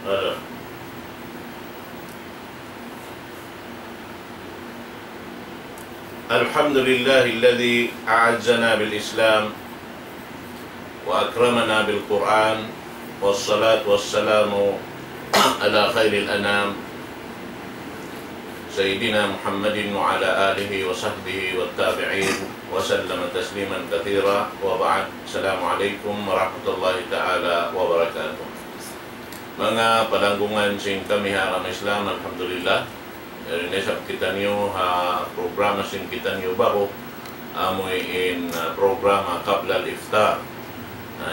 Ada. Alhamdulillahilladzi a'azzana bil Islam wa akramana bil Quran, wassalatu wassalamu ala khairil anam Sayyidina Muhammadin wa ala alihi wa sahbihi wa tabi'in wa sallama tasliman kathira wa ba'd. Assalamualaikum warahmatullahi ta'ala wabarakatuh. Mga palanggungan sing kami haram Islam, alhamdulillah. Inesap kita niyo programa sing kita niyo bago amoy in programa qabla al-iftar.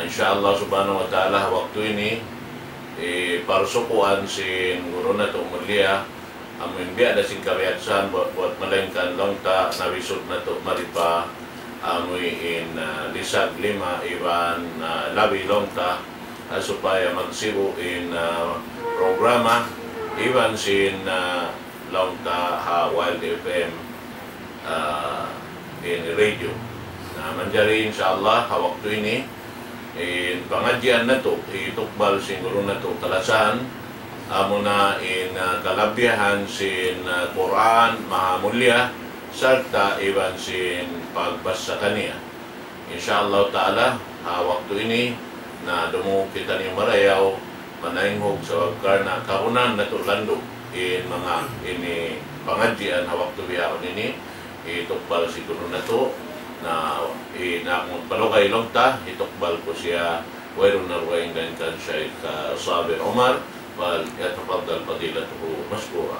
Insyaallah subhanahu wa ta'ala waktu ini parsukuan sin guru na to mulia amoy biada sing karyatsan buat malengkan longta nawisud na to maripa amoy in lisag lima iban labi longta supaya magsibo in programa iban sin longta Wild FM in radio. Manjari insyaallah waktu ini in pengajian na to itukbal siguro na to kalasan amo na in kalabyahan sin Quran mahamulya serta iban sin pagbasa kaniya. Insyaallah taala waktu ini na dumo kita ni marayaw manayhog sa karna kaunan na to landog in mga ini pengajian waktu biyahon ini itukbal siguro na to na inakong palugay longta itukbal ko siya wairun narwain dan kan Syekh Sabir Umar wal yatafaddal fadilatuhu mashkura.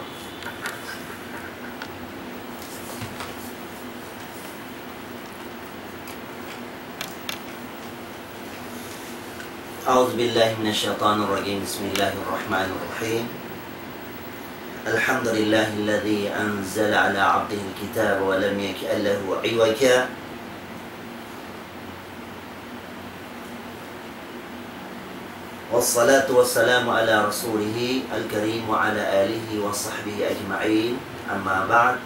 A'udzu billahi minasyaitonir rajim. Bismillahirrahmanirrahim. Alhamdulillahilladzi anzala ala 'abdihi al-kitaba wa lam yaj'al lahu 'iwaja. Wassalatu wassalamu ala rasulih al-karim wa ala alihi wa sahbihi ajma'in. Amma ba'd.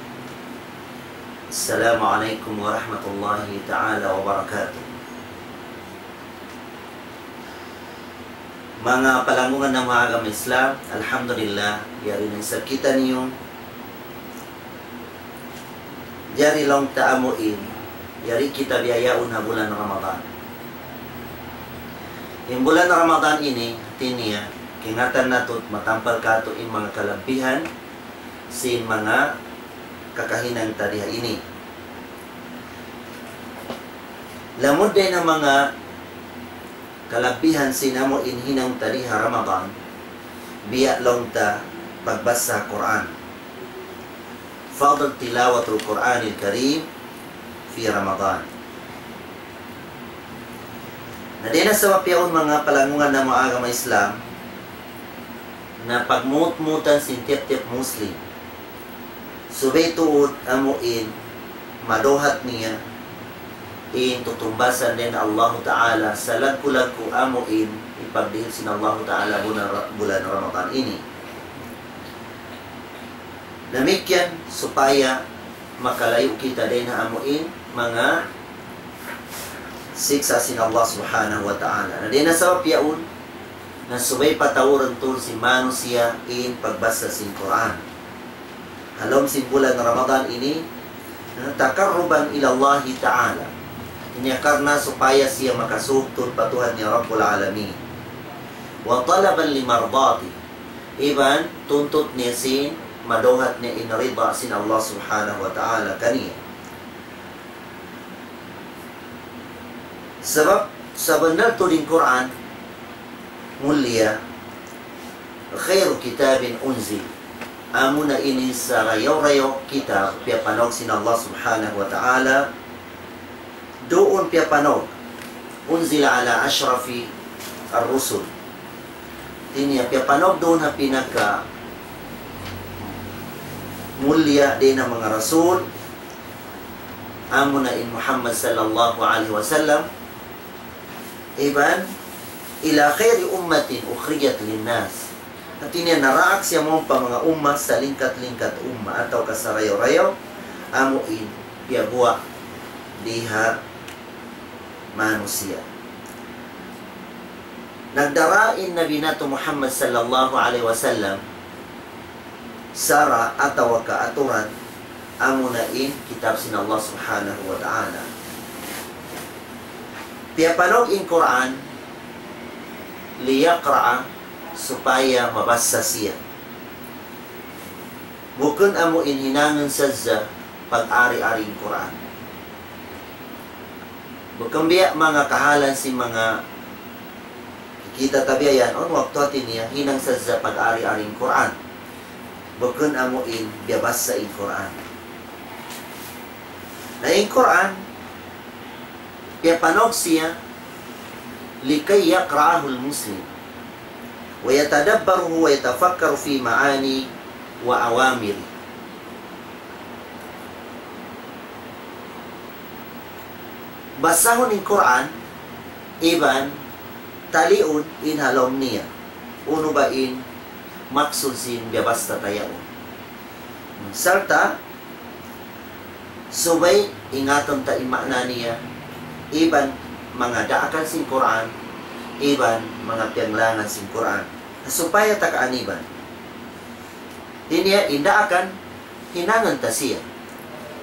Assalamualaikum warahmatullahi ta'ala wabarakatuh. Mga palanggungan ng mga agama Islam, alhamdulillah, yari ng sakita niyo, yari long taamuin, yari kita biyayaon na bulan Ramadan. Yung bulan Ramadan ini, tiniya, kingatan nato matampal kato yung mga kalabihan sin mga kakahinang tariha ini. Lamod din ang mga kalabihan sinamo inhinang tariha Ramadan biya longta pagbasa Quran. Fadl tilawatul Quranil Karim fi Ramadan. Nadina sa mapiyaon mga palangungan ng mga agama Islam na pagmut-mutan sin tiap-tiap Muslim. Subay tuod amuin madohat niya in tutumbasan din Allah Ta'ala sa lagku-lagku amuin ipagdihil sin Allah Ta'ala bulan Ramadan ini. Namikyan supaya makalayo kita din na amuin mga siksa sin Allah Subhanahu wa Ta'ala. Na din na sa piyaon na subay patawuran tol si manusia in pagbasa sin Quran. Halom sin bulan Ramadan ini takarruban ila Allah Ta'ala. Ini karena supaya siya makasugtod patuhan ni Rabbul Alamin. Wa talaban limardati. Iban tuntut niya sin madohat niya inrida sin Allah Subhanahu wa Ta'ala kaniya. Sebab sa benar tuling Quran mulia khairu kitabin unzil. Amuna ini sa rayaw-rayaw kitab piapanog sin Allah Subhanahu wa Ta'ala doon piapanog unzila ala ashrafi ar-rusul. Tinya piapanog doon na pinaka mulia din ang mga rasul amuna in Muhammad sallallahu alaihi wasallam iban ila khairi ummatin ukhrijat linnas. At tinya naraak siya mo pa mga umma sa lingkat-lingkat umma ataw kasarayaw-rayaw amuin piagwa diha manusia. nagdarain Nabi nato Muhammad sallallahu alaihi wasallam sara atawa kaaturan amunain kitab sin Allah subhanahu wa ta'ala. Piapanog in Quran liyaqra'a supaya mabasa siya. Bukun amo inhinangan sa pag-ari-aring Quran. Bukun biya mga kahalan si mga kita tabiayan on waktu atin niya hinang sa pag-ari-aring Quran. Bukun amo in biyabas sa in Quran. Na in Quran piapanog siya likay yaqra'ahu al-muslim wa yatadabbaruhu wa yatafakkaru fi ma'ani wa awamir. Basahon in Quran iban taliun in halom niya uno ba in maksud sin biyabasta tayaon sarta subay ingaton ta imana niya iban mga daakan sin Quran iban mga pianglangan sin Quran supaya takaaniban dinya indaakan hinangan ta siya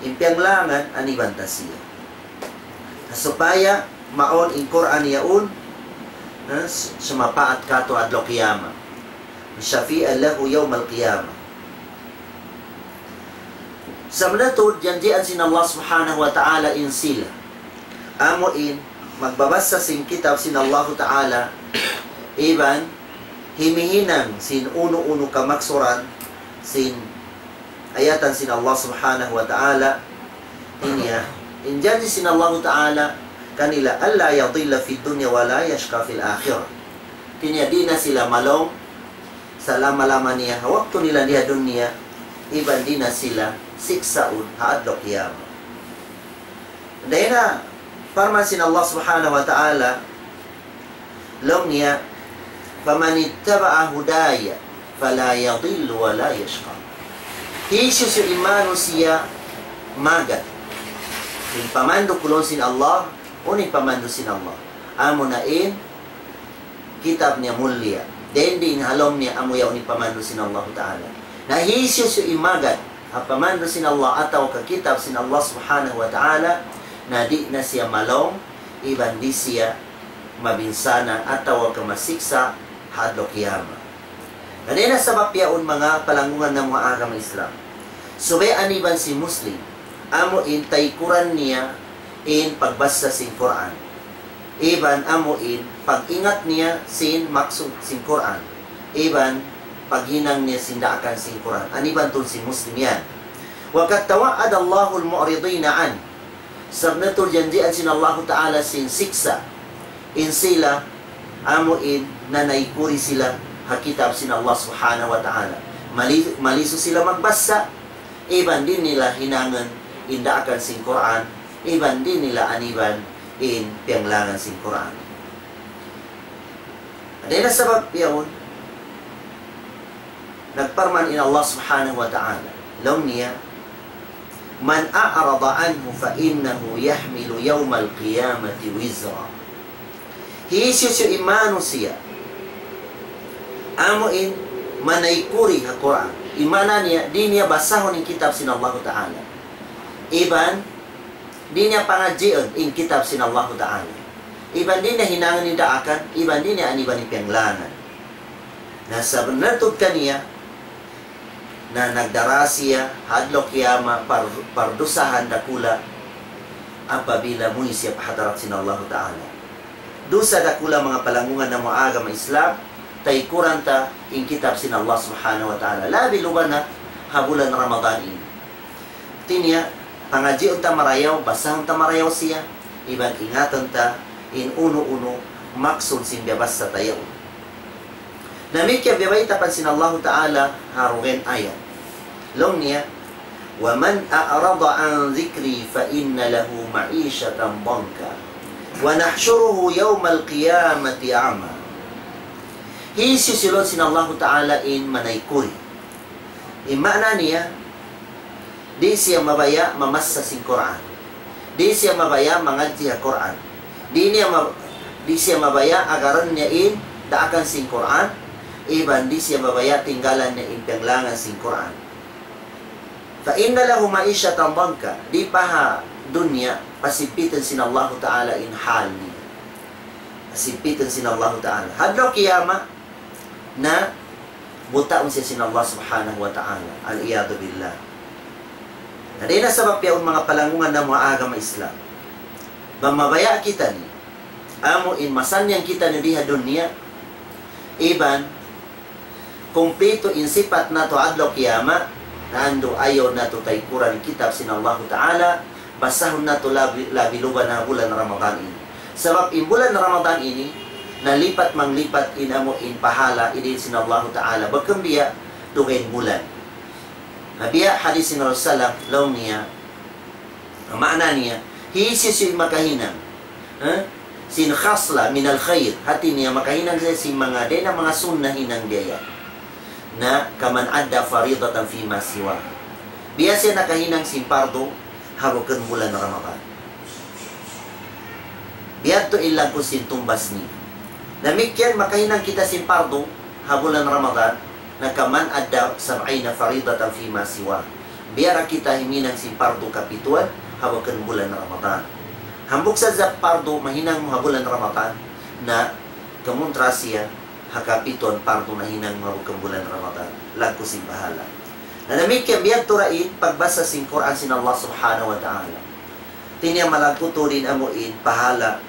impianglangan aniban ta siya supaya maon in Quran yaun sumapaat kato adlaw qiyamah syafi'an lahu yawm al-qiyamah. Sa manatod janjian sin Allah subhanahu wa ta'ala in sila amo in magbabasa sin kitab sin Allah ta'ala iban himihinang sin uno-uno kamaksuran sin ayatan sin Allah subhanahu wa ta'ala inya injanji sin Allah ta'ala kanila alla yadilla fi dunya wa la yashqa fil akhirah. Kanya di na sila malong sa lama-lama niya waktu nila niya dunya iban di na sila siksaun haadlo qiyamah. Dahil na parman sin Allah subhanahu wa ta'ala long niya faman ittaba'a hudaya fala yadillu wa la yashqa. Hisu si imanu siya magat in pamando kulon sin Allah uning pamando sin Allah amo na in kitab niya mulia then din halom niya amo yaw ni pamando sin Allah ta'ala na hisyo si imagat pamando sin Allah ataw ka kitab sin Allah subhanahu wa ta'ala na di na siya malong iban di siya mabinsana ataw ka masiksa hadlo qiyamah. Ganina sa mapyaon mga palangungan ng mga agama Islam subay aniban si Muslim amo in taykuran niya in pagbasa sin Quran iban amo in pag-ingat niya sin maksud sin Quran iban paghinang niya sin daakan sin Quran aniban tun si Muslim yan wa kat tawa'ad Allahu al-mu'ridina an sabnatul janjian sin Allah ta'ala sin siksa in sila amo in nanaykuri sila hakitab sin Allah subhanahu wa ta'ala maliso sila magbasa iban din nila hinangan indaakan sin Quran iban din nila aniban in pianglangan sin Quran. Adena sabab yaon nagparman in Allah subhanahu wa ta'ala long niya man a'rada anhu fa innahu yahmilu yawmal qiyamati wizra. Hisyo imanu siya amo in manaykuri ha Quran imana niya di niya basahon in kitab sin Allah ta'ala iban di niya pangajion in kitab sin Allah ta'ala iban di niya hinangan ni daakan iban di niya aniban ni pianglangan na sa benatod kaniya na nagdara siya hadlo kiyama pardusahan dakula apabila muli siya pahadarat sin Allah ta'ala dusa dakula mga palangungan ng mga agama Islam tay kuranta in kitab sin Allah subhanahu wa ta'ala labi luban na habulan Ramadan ini tinya pangajion ta marayaw basahon ta marayaw siya iban ingatan ta in uno-uno maksud sin biyabas sa tayaw namikya biyabay tapan sin Allah ta'ala harugen ayat long niya wa man a'rada an dhikri fa inna lahu ma'ishatan banka wa nahshuruhu yawmal qiyamati a'ma. Hisisilon sin Allah ta'ala in manaykuri imana niya di siya mabaya mamassa sin Quran di siya mabaya mangadji ha Quran di siya mabaya agaran niya in daakan sing Quran, iban di siya babaya tinggalan na impyanglangan sing Quran. Fa inna lahu ma'isyatan dhanka, di paha dunya pasipitan sin Allah Ta'ala in hal niya. Pasipitan sin Allah Ta'ala. Hadlaw kiyama na butaon siya sin Allah Subhanahu wa Ta'ala. Al-iyadu billah. Na di na sabab yaon mga palangungan na mga agama Islam. Mamabaya kita ni, amo in masanyang kita ni diha dunya, iban, kumpleto in sipat na to adlaw kiyama, na ando ayaw na to taykuran kitab sin Allah Ta'ala, basahon na to labiluban na bulan Ramadan ini. Sabab in bulan Ramadan ini, nalipat manglipat in amo in pahala, idin sin Allah Ta'ala, bagkambiya, tuhin bulan. Nabiya hadis sin Rasulullah, law niya, ang maana niya, hisis yung makahinang. Sin khasla min al khair. Hati niya makahinang siya si mga din ang mga sunnahinang diya. Na kaman adda faridatan fi ma siwa. Biya siya nakahinang sin pardo habukan bulan Ramadan. Biya to ilang ko sin tumbas ni. Namikyan makahinang kita sin pardo habulan Ramadan na kaman adda sab'ina faridatan fi ma siwa. Biya ra kita himinang sin pardo kapituan hawakan bulan Ramadan. Hambuk sa pardo mahinang bulan Ramadan na kamuntra siya hakapiton pardo na hinang hawakan bulan Ramadan. Lagko sing bahala. Na namikyan biyag turain pagbasa sing Quran sin Allah Subhanahu wa Ta'ala. Tinya malagkuto rin amuin pahala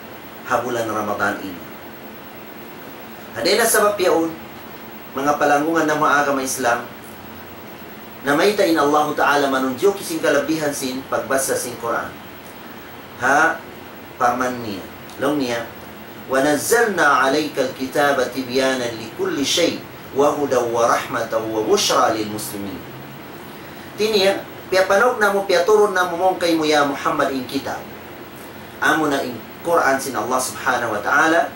habulan Ramadan ini. Haday na sabab yaon mga palangungan ng mga agama Islam na maitain Allah Ta'ala manunjuk kising kalabihan sin pagbasa sin Quran. Ha, paman niya. Long niya, وَنَزَّلْنَا عَلَيْكَ الْكِتَابَ تِبْيَانًا لِكُلِّ شَيْءٍ وَهُدًى وَرَحْمَةً وَبُشْرَى لِلْمُسْلِمِينَ. Tiniya, piyapanog na mo, piyaturon na mo mong kay mo ya Muhammad in kitab. Amo na in Quran sin Allah Subhanahu wa Ta'ala,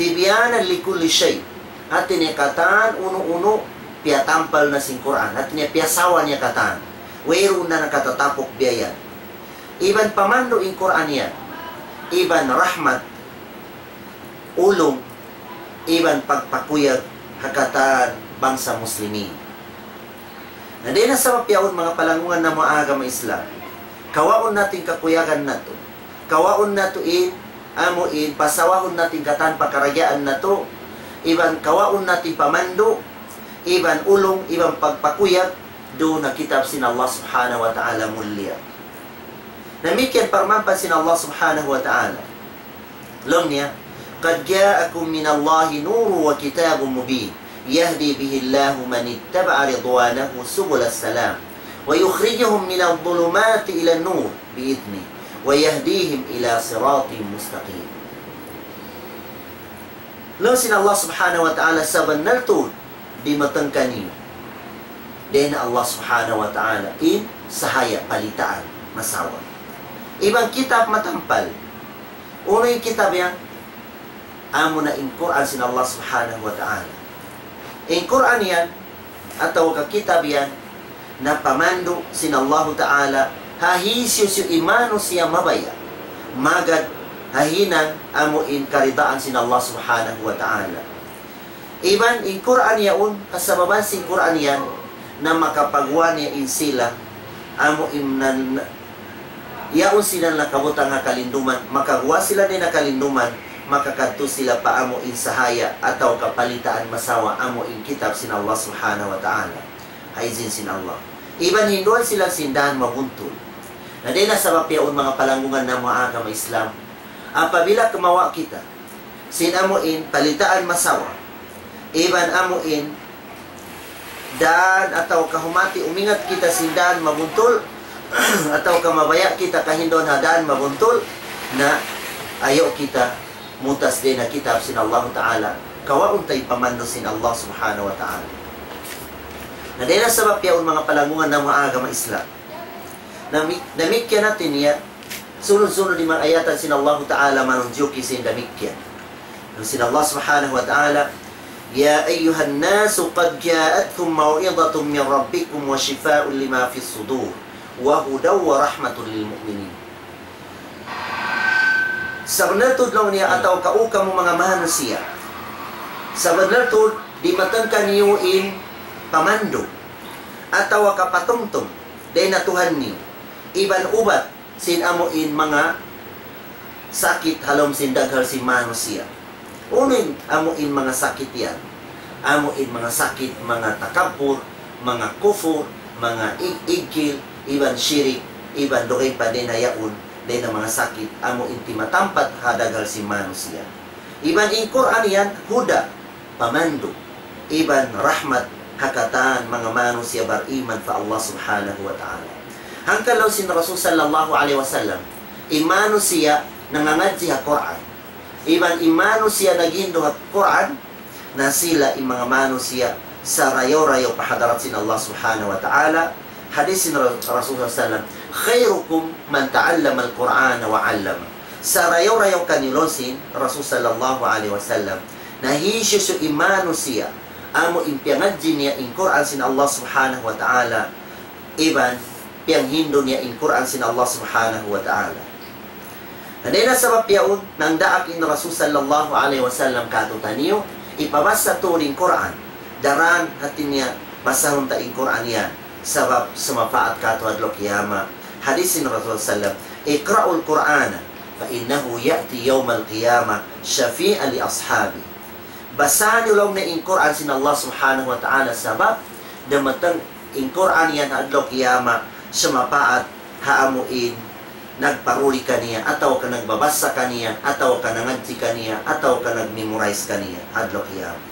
tibyanan likulli shay. At niya katan, uno-uno, piyatampal na sin Quran. At niya piyasawa niya katan. Wero na nakatatapok biyayan. Iban pamando in Quran yan. Iban rahmat, ulong, iban pagpakuyag, hakatan, bangsa muslimin. Na di na sa mapyaon mga palangungan ng mga agama Islam, kawaon natin kakuyagan na to. Kawaon na to amuin, pasawahon natin katan pakaragyaan na to. Iban kawaon natin pamando, iban ulong, iban pagpakuyag, do na kitab sin Allah Subhanahu wa Ta'ala mulia. Namikyan parmampan sin Allah Subhanahu wa Ta'ala. Long niya, قَدْ جَاءَكُمْ مِنَ اللَّهِ نُورٌ وَكِتَابٌ مُبِينٌ يهدي به الله من اتبع رضوانه سبل السلام ويخرجهم من الظلمات إلى النور بإذنه ويهديهم إلى صراط مستقيم. Lalu sin Allah Subhanahu wa Ta'ala saban naltud di matangkani. Den Allah Subhanahu wa Ta'ala in sahaya palitaan masawa. Ibang kitab matampal. Uno yung kitab yan amo na in Quran sin Allah Subhanahu wa Ta'ala. In Quran yan, atau kakitab yan, na pamando sin Allah Ta'ala, hahisyo siyo imano siya mabaya, magad hahinan amo in karidaan sin Allah Subhanahu wa Ta'ala. Iban in Quran yaon, kasababan sin Quran yan, na makapagwa niya in sila, amo imnan, yaon sila nakabutang nga kalinduman, makagawa sila din na kalinduman, makakadto sila pa amo in sahaya ataw kapalitaan masawa amo in kitab sin Allah Subhanahu wa Ta'ala. Haizin sin Allah. Iban hinduan sila sindahan mabuntol. Na din na sabab yaon mga palangungan ng mga agama Islam. Apabila kumawa kita, sin amo in palitaan masawa. Iban amo in daan ataw kahumati umingat kita sindahan mabuntol ataw kamabaya kita kahindon hadaan mabuntol na ayaw kita mutas din na kitab sin Allah Ta'ala, kawaon tay pamando sin Allah Subhanahu wa Ta'ala. Na din na sabab yaon mga palangungan ng mga agama Islam. Namikyan natin niya, sunod-sunod di mga ayatan sin Allah Ta'ala manunjuki sin damikyan. Sin Allah Subhanahu wa Ta'ala, Ya ayyuhan nasu qad ja'atkum maw'idatun min rabbikum wa shifa'un lima fis sudur wa hudaw wa rahmatun lil mu'minin. Sa natudlaw niya ataw kauka mo mga manusia. Sa badlar to, di matangkan niyo in pamando. Atawa kapatungtong, day natuhan niyo. Iban ubat, sin amo in mga sakit halom sin daghal si manusia. Unin amo in mga sakit yan. Amo in mga sakit, mga takabur, mga kufur, mga igkil, iban syirik, iban dokin pa din hayaun, din na mga sakit, amo in timatampat hadaghal si manusia. Iban in Quran yan, huda, pamando. Iban rahmat, hakatan, mga manusia bariman fa Allah subhanahu wa ta'ala. Hangkalaw sin Rasul sallallahu alaihi wasallam, imano siya nangangadji ha Quran. Iban imano siya nagindo ha Quran, na sila mga manusia sa rayo-rayo pahadarat sin Allah subhanahu wa ta'ala. Hadis sin Rasul sallallahu alaihi wasallam, khairukum man ta'allama al-Qur'ana wa 'allama. Sa rayo-rayo kanilosin Rasul sallallahu alaihi wasallam, nahisyo su imano siya amo impiangadji niya in Quran sin Allah subhanahu wa ta'ala. Iban piyang hindo niya in Quran sin Allah subhanahu wa ta'ala. Nadena sabab yaun nang daak in Rasul sallallahu alaihi wasallam katutaniyo ipabasa to ring Quran daran hati niya basahon ta in Quran yan sabab sumapaat kato adlo kiyama. Hadis in Rasul sallam, iqra'ul Qur'ana fa innahu ya'ti yawmal qiyamah syafi'an li ashabi. Basahan niyo lang na in Quran sin Allah subhanahu wa ta'ala sabab damatang in Quran yan adlo kiyama sumapaat haamuin nagparuli kaniya, ataw ka nagbabasa kaniya, ataw ka nangadji kaniya, ataw ka nagmemorize kaniya, adlo kiyama.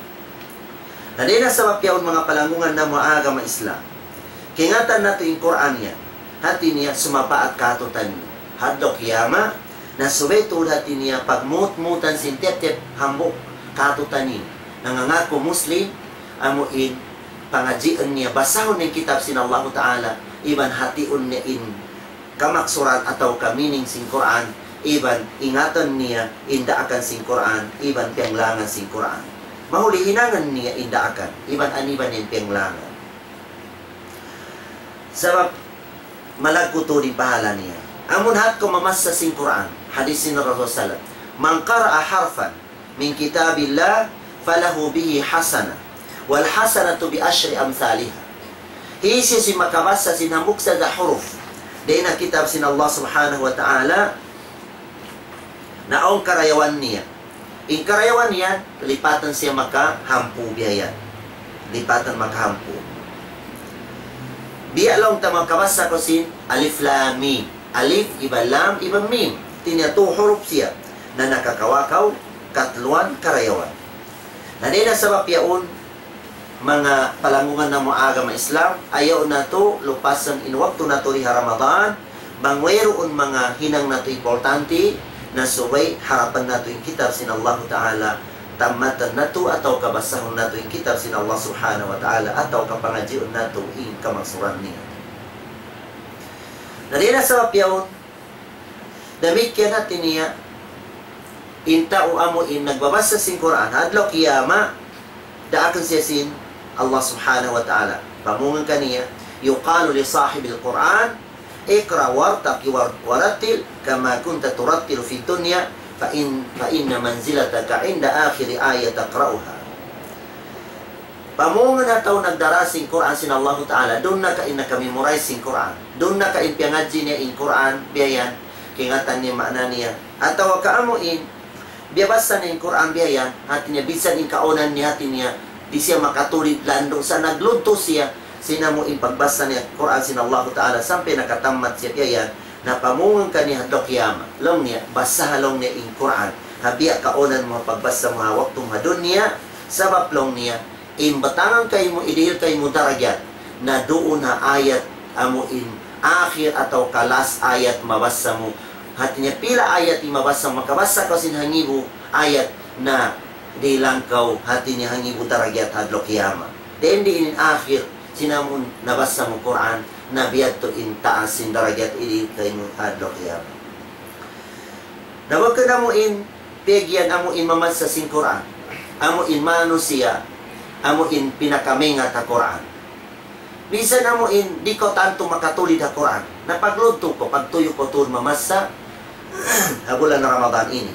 Nadena sa mapyaon mga palangungan na mga agama Islam. Kingatan nato yung Quran niya, hati niya sumapaat katutan niya. Adlo kiyama, na subetud hati niya pagmut-mutan sin tep-tep hambok katutan niya. Nangangako Muslim, amuin, pangadjian niya, basahon ng kitab sin Allah Ta'ala, iban hatiun niya in kamaksuran atau kamining sing Quran, iban ingatan niya indaakan sing Quran, iban pianglangan sing Quran. Mahuli hinangan niya indaakan, iban aniban yung pianglangan. Sabab malagkuto din pahala niya. Amun hat ko mamasa sing Quran, hadis sin Rasulullah, man qara'a harfan min kitabillah falahu bihi hasana wal hasanatu bi asyri amsalihha. Hisi si makabasa sinambuk sa huruf din na kitab sin Allah subhanahu wa ta'ala naong karayawan niya. In karayawan niya, lipatan siya makahampu biya. Lipatan makahampu. Biya lang tamang kabasa ko sin alif lam mim. Alif iba lam iba mim. Tinya 2 huruf siya na nakakawakaw katluan karayawan. Na din na sabab yaon mga palangungan ng mga agama Islam, ayaw na to lupasan in waktu na to riha Ramadan, bangweroon mga hinang na to importante na suway harapan na to yung kitab sin Allah Ta'ala, tamatan na to ataw kabasahon na to yung kitab sin Allah Subhanahu wa Ta'ala ataw kapangadjion na to yung kamagsuran niya. Narina sa mapyaon, damikyan natin niya inta o amo in nagbabasa sin Quran, hadlaw kiyama daakan siya sin Allah subhanahu wa ta'ala. Pamungan kaniya, yuqalu li sahibil Quran, ikra wartaqi warattil kama kunta turattil fi dunya fa inna manzilataka inda akhir ayat taqra'uha. Pamungan na taw nagdarasing Quran sin Allah ta'ala, doon na ka memorize sin Quran, doon na ka piangadji niya in Quran, biyayan, kingatan niya maana niya, ataw ka amuin, biyabasa niya in Quran, biyayan, hati niya, bisan in kaunan niya, hati niya, di siya makatulid lando sa naglunto siya sinamo in pagbasa niya Quran sin Allah Ta'ala sampai nakatamat siya yan na pamungan kaniya hadlok kiyama long niya basa halong niya in Quran habiya kaonan mo pagbasa mga waktong hadun niya sabab long niya imbatangan kayo mo idihil kayo mo daragyat na doon na ayat amo in akhir atau kalas ayat mabasa mo hati niya pila ayat mabasa makabasa ko sin hangibu ayat na di langkaw hati niya hangi butaragyat hadlo kiyama. Then di in akhir sinamun nabasa mo Quran na biyat to in taas sin daragyat ili kay mo hadlo kiyama. Nawag ka na mo in pegyan amo in mamad sa sin Quran. Amo in manusia, amo in pinakamenga ta Quran. Bisan amo in di ko tanto makatulid ha Quran. Napagluto ko pagtuyo ko tur mamasa habulan na Ramadan ini.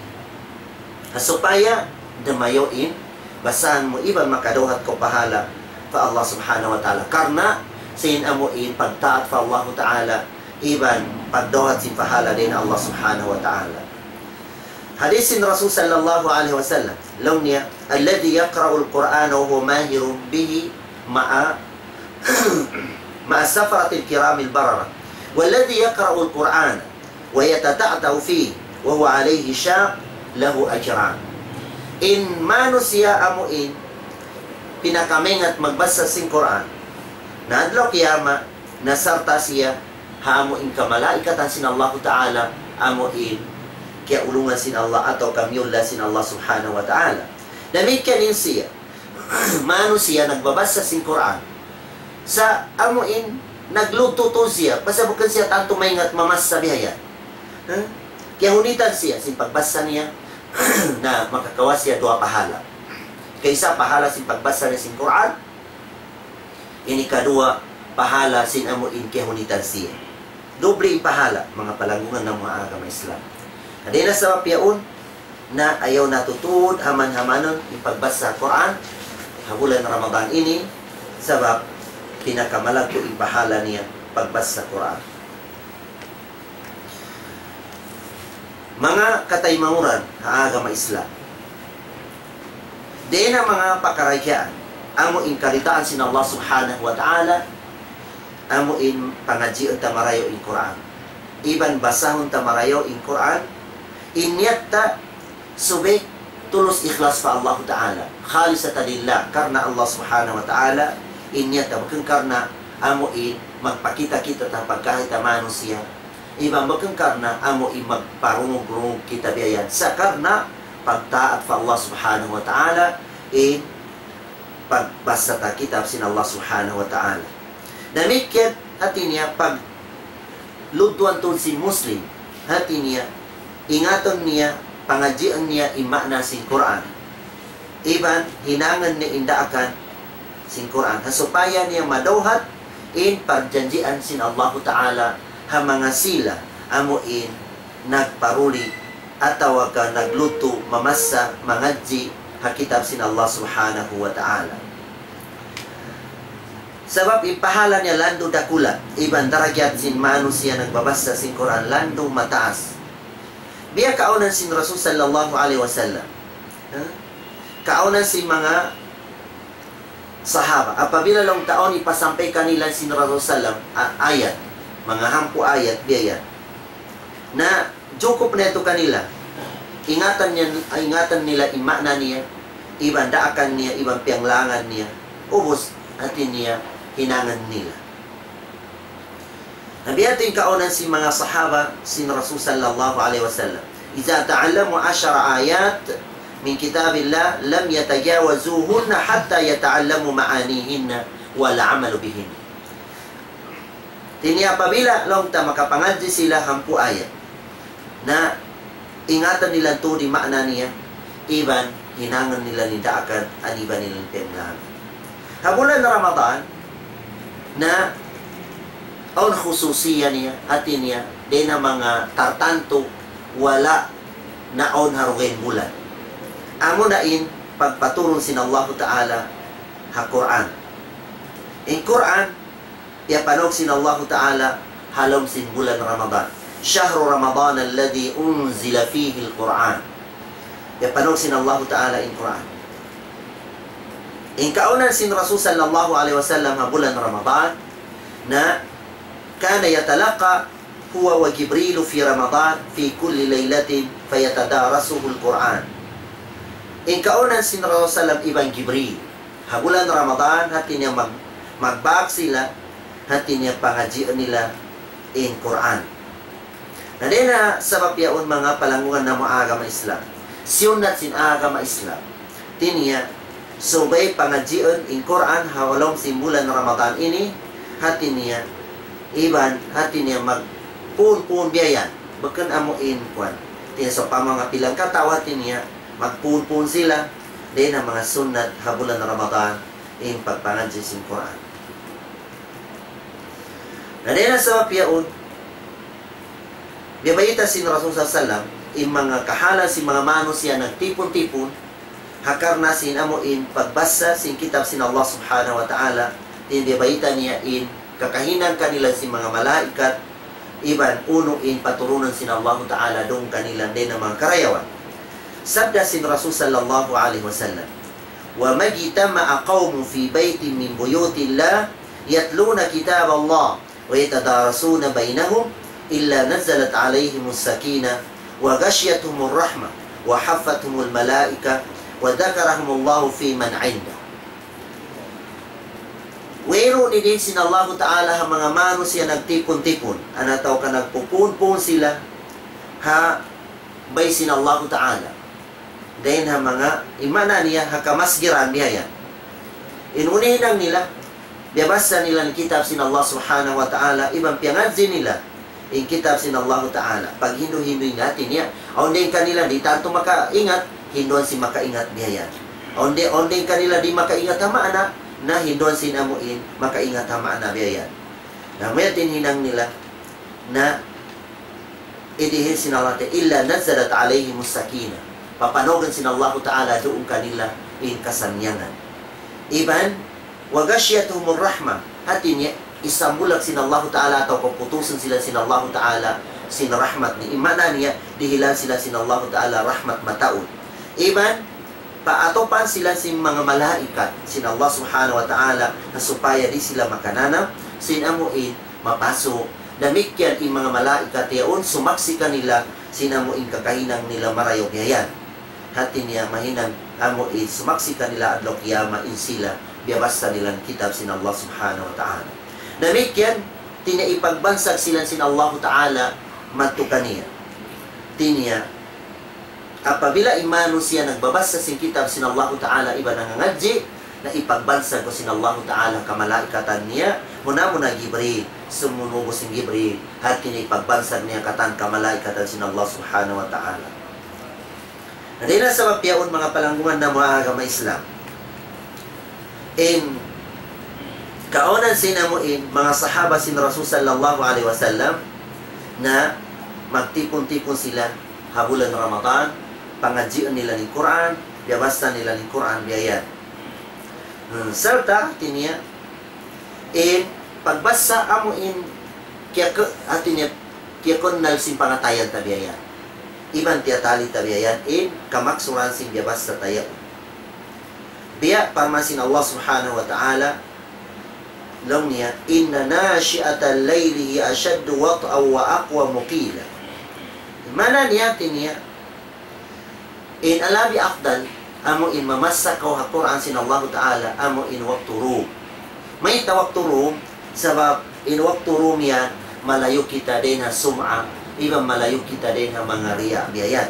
Supaya damayoin basahan mo iban makaduhat ko pahala fa Allah subhanahu wa ta'ala. Karena sin amuin pagtaat fa Allah ta'ala iban pagduhat sin pahala din Allah subhanahu wa ta'ala. Hadisin Rasul sallallahu alaihi wasallam law niya alladhi yaqra'ul Qur'ana wa huwa mahirun bihi ma'a safaratil kiramil barara walladhi yaqra'ul Qur'ana wa yatata'ta'u fihi wa huwa alayhi shaq lahu ajran. In manusia amuin pinakamingat magbasa sing Quran na adlaw kiyama nasarta siya hamuin ka malaikatan sin Allah ta'ala amuin kaya ulungan sin Allah atau kamyulla sin Allah subhanahu wa ta'ala. Demikian siya manusia nagbabasa sin Quran sa amuin naglututo siya basta bukan siya tanto maingat mamas sa bihaya. Kaya hunitan siya sin pagbasa niya na makakawas siya dua pahala. Kaysa pahala sin pagbasa niya sin Quran, ini kadua pahala sin amuin kaya hunitan siya. Doble pahala mga palanggungan ng mga agama Islam. Adi na sa piyaon na ayaw natutuod haman-hamanon yung pagbasa Quran habulan Ramadan ini sabab pinakamalag ko ipahala niya pagbasa Quran. Mga kataymamuran ha agama Islam. Di na mga pakarakyaan amo in karitaan sin Allah subhanahu wa ta'ala amo in pangadjion tamarayo in Quran. Iban basahon tamarayo in Quran inyatta subik tulus ikhlas fa Allah ta'ala khalisatan lillah karena Allah subhanahu wa ta'ala inyatta bukan karena amuin magpakita kita ta pagkahita manusia iban bukan karena amuin magparungog-rungog kita biyan sa karena pagtaat fa Allah subhanahu wa ta'ala in pagbasa ta kitab sin Allah subhanahu wa ta'ala. Demikian hati niya pag lutuan tun si Muslim hati niya ingaton niya, pangadjian niya imakna sin Quran. Iban, hinangan ni indaakan sin Quran. Supaya niya madawhat in pagjanjian sin Allah Ta'ala ha mga sila amuin nagparuli ataw ka nagluto mamasa mangadji ha kitab sin Allah Subhanahu wa Ta'ala. Sabab ipahala niya lando dakula. Iban daragyat sin manusia nagbabasa sin Quran lando mataas. Biya kaunan sin Rasul sallallahu alaihi wasallam. Kaunan si mga sahaba. Apabila long taon ipasampay kanila sin Rasul sallam ayat, mga hampu ayat biya na jukop na ito kanila. Ingatan nila imakna niya, ibang daakan niya, ibang pianglangan niya, ubos atin niya hinangan nila. Nabiyatin kaunan si mga sahaba sin Rasul sallallahu alaihi wasallam. Iza ta'allamu 10 ayat min kitabillah lam yatajawazuhunna hatta yata'allamu ma'anihinna wal 'amalu bihin. Tini apabila long ta makapangadji sila hampu ayat na ingatan nila to di makna niya iban hinangan nila ni daakan aniban nila pemlan. Habulan Ramadan na on khususiya niya atin niya din na mga tartanto wala na on harugen bulan amo na in pagpatulong sin Allah Ta'ala ha Quran in Quran yapanog sin Allah Ta'ala halom sin bulan Ramadan syahru Ramadan alladhi unzila fihi al-Quran yapanog sin Allah Ta'ala in Quran in kaunan sin Rasul sallallahu alaihi wasallam ha bulan Ramadan na kana yatalaqa huwa wa Jibril fi Ramadan fi kulli laylatin fayatadarasuhu al-Quran. In kaunan sin Rasul sallam ibang Jibril. Ha bulan Ramadan hati niya magbag sila hati niya pangadjian nila in Quran. Na din na sabab yaon mga palangungan na mga agama Islam. Siyunat sin agama Islam. Tiniya subay pangadjian in Quran hawalong sin bulan Ramadan ini hati niya iban hati niya magpun-pun biyayan bakan amuin kwan tiya so pa mga pilang kataw hati niya magpun-pun sila din ang mga sunat habulan Ramadan in pagpangadji sin Quran na din ang sa piyaon biyabayita sin Rasul sallam in mga kahala si mga manos siya nagtipon-tipon hakar na sin amuin pagbasa sin kitab sin Allah subhanahu wa ta'ala, tindibayta niya in kakahinan kanila si mga malaikat, iban uno in paturunan sin Allah ta'ala dong kanilang din ng mga karayawan. Sabda sin Rasul sallallahu alaihi wasallam, wa majtama'a qaumun fi baitin min buyutillah yatluna kitab Allah wa yatadarasuna bainahum illa nazalat alaihimus sakinah wa ghashiyatuhumur rahmah wa haffathumul malaika wa dhakarahumullahu fi man 'inda. Wero ni din sin Allah ta'ala ha mga manos siya nagtipon-tipon, anataw ka nagpupun-pun sila ha bay sin Allah ta'ala. Dahil ha mga imana niya ha kamasgiran niya yan. Inunihinang nila, biyabasa nila ng kitab sin Allah subhanahu wa ta'ala, ibang piyangadzi nila in kitab sin Allah ta'ala. Pag hindu-hinduin natin niya, ondeng kanila di tanto makaingat, hinduan si makaingat niya yan. Ondeng kanila di makaingat hama na hinduan sin amuin, makaingat hama na biya yan. Na may tinhinang nila na idihin sin Allah ta'ala, illa nazalat alayhimus sakinah. Papanogan sin Allah ta'ala doon kanila in kasanyangan. Iban, wagasyatuhumur rahmah. Hati niya, isambulak sin Allah ta'ala atau paputusan sila sin Allah ta'ala sin rahmat ni imana niya, dihilan sila sin Allah ta'ala rahmat mataun. Iban, paatopan sila sin mga malaikat sin Allah subhanahu wa ta'ala na supaya di sila makanana, sin amuin, mapaso. Damikyan in mga malaikat yaon, sumaksi kanila sin amuin kakahinang nila marayog yayan. Hati niya mahinang amuin, sumaksi kanila adlaw kiyama in sila, biyabasta nilang kitab sin Allah subhanahu wa ta'ala. Damikyan, tinaipagbансag sila sin Allah ta'ala matukan niya. Tinya, apabila imano siya nagbabasa sin kitab sin Allah ta'ala, iba nangangadji, na ipagbansag ko sin Allah ta'ala kamalaikatan niya, muna Gibril, sumunubo sin Gibril, at tinaipagbансag niya katan kamalaikatan sin Allah subhanahu wa ta'ala. Hindi na sa mapiyaon mga palanggungan na mga agama Islam. In kaunan sinamuin mga sahaba sin Rasul sallallahu alaihi wasallam na magtipon-tipon sila habulan Ramadan, pangadjian nila ng Quran, biyabasta nila ng Quran biyayan. Serta tinya in pagbasa amuin kaya atinya kaya kunnal sin pangatayan tabiyayan. Iban tiyatali tabiyayan in kamaksuran sin biyabasta tayo. Biya parmasin Allah subhanahu wa ta'ala long niya, inna nashi'atal layli ashaddu wat'aw wa aqwa muqila. Mana niya tinya in alabi afdal amo in mamassa ko ha Quran sin Allah ta'ala amo in waqtu rum. May tawaqtu rum sabab in waqtu rum yan malayo kita din ha sum'a, iban malayo kita din ha mga riya biyayan.